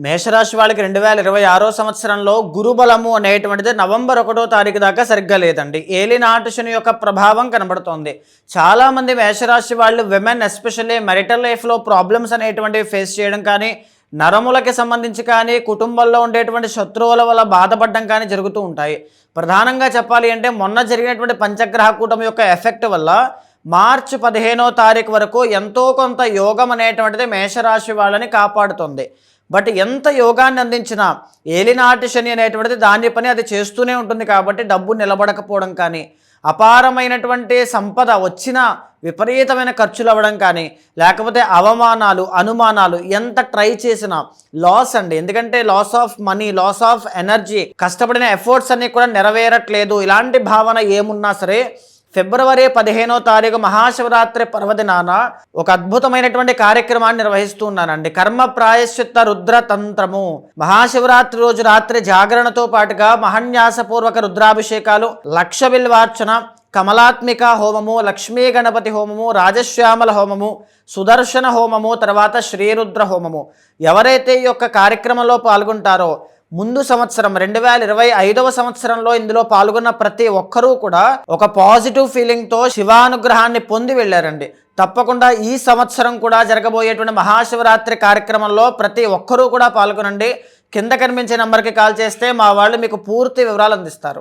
మేషరాశి వాళ్ళకి 2026 సంవత్సరంలో గురుబలము అనేటువంటిది నవంబర్ 1వ తారీఖు దాకా సరిగ్గా లేదండి. ఏలినాటి శని యొక్క ప్రభావం కనబడుతోంది. చాలామంది మేషరాశి వాళ్ళు విమెన్ ఎస్పెషల్లీ మెరిటల్ లైఫ్లో ప్రాబ్లమ్స్ అనేటువంటివి ఫేస్ చేయడం కానీ, నరములకి సంబంధించి కానీ, కుటుంబంలో ఉండేటువంటి శత్రువుల వల్ల బాధపడడం కానీ జరుగుతూ ఉంటాయి. ప్రధానంగా చెప్పాలి అంటే మొన్న జరిగినటువంటి పంచగ్రహ కూటమి యొక్క ఎఫెక్ట్ వల్ల మార్చి 15వ తారీఖు వరకు ఎంతో కొంత యోగం అనేటువంటిది మేషరాశి వాళ్ళని కాపాడుతుంది. బట్ ఎంత యోగాన్ని అందించినా ఏలినాటి శని అనేటువంటిది దాని పని అది చేస్తూనే ఉంటుంది. కాబట్టి డబ్బు నిలబడకపోవడం కానీ, అపారమైనటువంటి సంపద వచ్చిన విపరీతమైన ఖర్చులు అవ్వడం కానీ, లేకపోతే అవమానాలు అనుమానాలు ఎంత ట్రై చేసినా లాస్ అండి. ఎందుకంటే loss of money, loss of energy, కష్టపడిన ఎఫర్ట్స్ అన్నీ కూడా నెరవేరట్లేదు. ఇలాంటి భావన ఏమున్నా సరే ఫిబ్రవరి 15వ తారీఖు మహాశివరాత్రి పర్వదినాన ఒక అద్భుతమైనటువంటి కార్యక్రమాన్ని నిర్వహిస్తున్నానండి. కర్మ ప్రాయశ్చిత్త రుద్ర తంత్రము. మహాశివరాత్రి రోజు రాత్రి జాగరణతో పాటుగా మహన్యాసపూర్వక రుద్రాభిషేకాలు, లక్ష బిల్వార్చన, కమలాత్మిక హోమము, లక్ష్మీ గణపతి హోమము, రాజశ్యామల హోమము, సుదర్శన హోమము, తర్వాత శ్రీరుద్ర హోమము. ఎవరైతే ఈ యొక్క కార్యక్రమంలో పాల్గొంటారో ముందు సంవత్సరం 2025వ సంవత్సరంలో ఇందులో పాల్గొన్న ప్రతి ఒక్కరూ కూడా ఒక పాజిటివ్ ఫీలింగ్తో శివానుగ్రహాన్ని పొంది వెళ్ళారండి. తప్పకుండా ఈ సంవత్సరం కూడా జరగబోయేటువంటి మహాశివరాత్రి కార్యక్రమంలో ప్రతి ఒక్కరూ కూడా పాల్గొనండి. కింద కనిపించే నంబర్కి కాల్ చేస్తే మా వాళ్ళు మీకు పూర్తి వివరాలు అందిస్తారు.